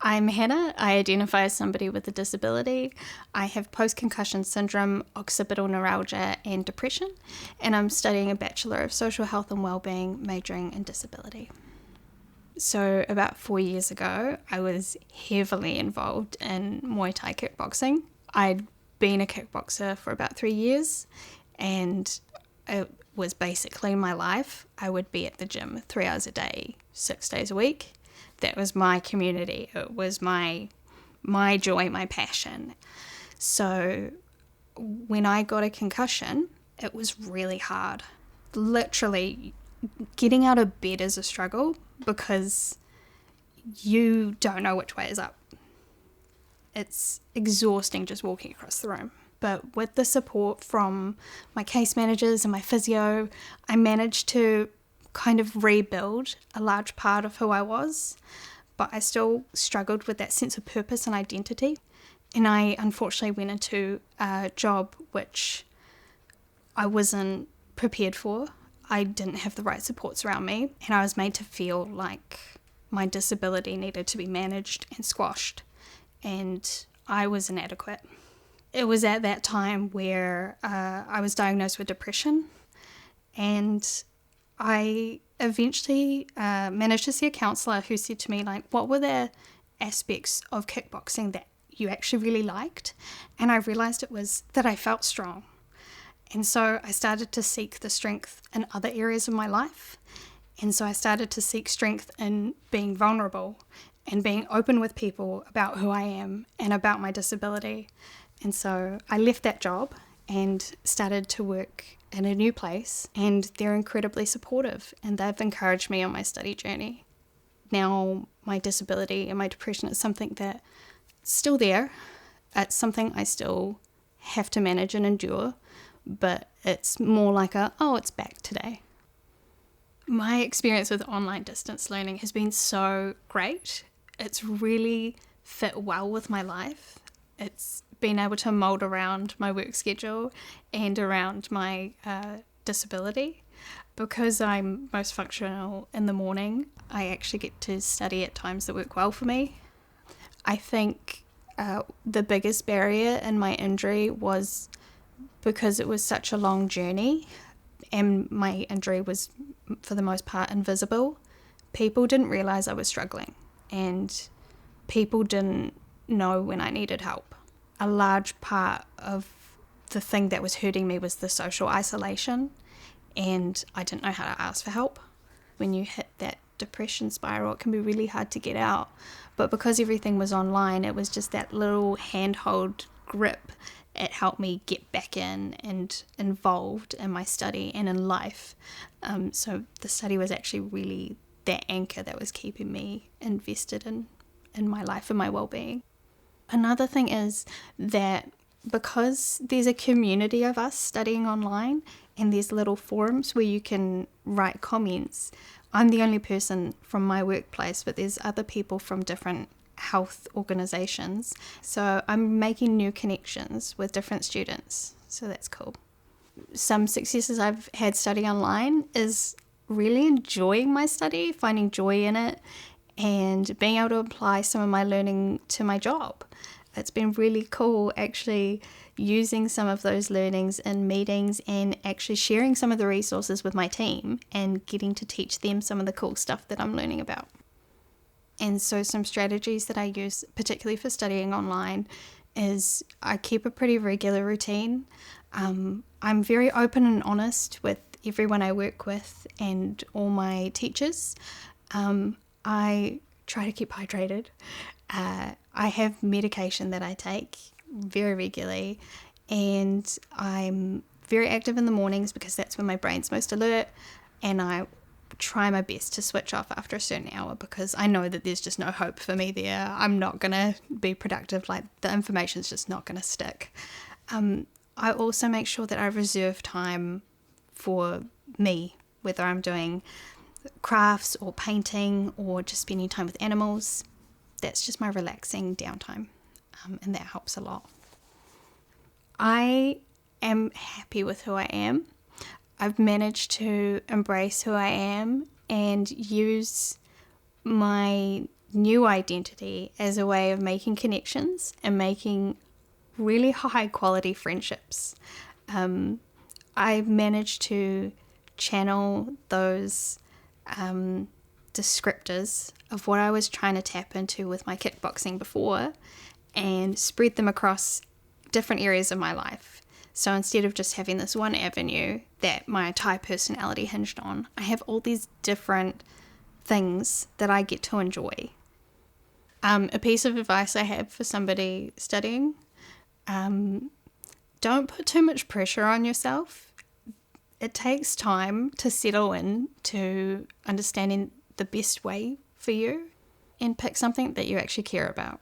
I'm Hannah. I identify as somebody with a disability. I have post-concussion syndrome, occipital neuralgia, and depression, and I'm studying a Bachelor of Social Health and Wellbeing, majoring in disability. So about 4 years ago, I was heavily involved in Muay Thai kickboxing. I'd been a kickboxer for about 3 years, and it was basically my life. I would be at the gym 3 hours a day, 6 days a week. That was my community. It was my joy, my passion. So when I got a concussion, it was really hard. Literally, getting out of bed is a struggle because you don't know which way is up. It's exhausting just walking across the room. But with the support from my case managers and my physio, I managed to kind of rebuild a large part of who I was, but I still struggled with that sense of purpose and identity. And I unfortunately went into a job which I wasn't prepared for. I didn't have the right supports around me, and I was made to feel like my disability needed to be managed and squashed, and I was inadequate. It was at that time where I was diagnosed with depression, and I eventually managed to see a counsellor who said to me, like, what were the aspects of kickboxing that you actually really liked? And I realised it was that I felt strong. And so I started to seek the strength in other areas of my life. And so I started to seek strength in being vulnerable and being open with people about who I am and about my disability. And so I left that job and started to work in a new place, and they're incredibly supportive and they've encouraged me on my study journey. Now my disability and my depression is something that's still there. It's something I still have to manage and endure, but it's more like it's back today. My experience with online distance learning has been so great. It's really fit well with my life. It's been able to mould around my work schedule and around my disability. Because I'm most functional in the morning, I actually get to study at times that work well for me. I think the biggest barrier in my injury was because it was such a long journey and my injury was for the most part invisible. People didn't realise I was struggling, and people didn't know when I needed help. A large part of the thing that was hurting me was the social isolation, and I didn't know how to ask for help. When you hit that depression spiral, it can be really hard to get out. But because everything was online, it was just that little handhold grip. It helped me get back in and involved in my study and in life. So the study was actually really that anchor that was keeping me invested in my life and my well-being. Another thing is that because there's a community of us studying online and there's little forums where you can write comments, I'm the only person from my workplace, but there's other people from different health organisations. So I'm making new connections with different students. So that's cool. Some successes I've had studying online is really enjoying my study, finding joy in it, and being able to apply some of my learning to my job. It's been really cool actually using some of those learnings in meetings and actually sharing some of the resources with my team and getting to teach them some of the cool stuff that I'm learning about. And so some strategies that I use, particularly for studying online, is I keep a pretty regular routine. I'm very open and honest with everyone I work with and all my teachers. I try to keep hydrated. I have medication that I take very regularly, and I'm very active in the mornings because that's when my brain's most alert, and I try my best to switch off after a certain hour because I know that there's just no hope for me there. I'm not going to be productive, like the information's just not going to stick. I also make sure that I reserve time for me, whether I'm doing crafts or painting or just spending time with animals. That's just my relaxing downtime, and that helps a lot. I am happy with who I am. I've managed to embrace who I am and use my new identity as a way of making connections and making really high quality friendships. I managed to channel those descriptors of what I was trying to tap into with my kickboxing before and spread them across different areas of my life. So instead of just having this one avenue that my entire personality hinged on, I have all these different things that I get to enjoy. A piece of advice I have for somebody studying, don't put too much pressure on yourself. It takes time to settle in to understanding the best way for you, and pick something that you actually care about.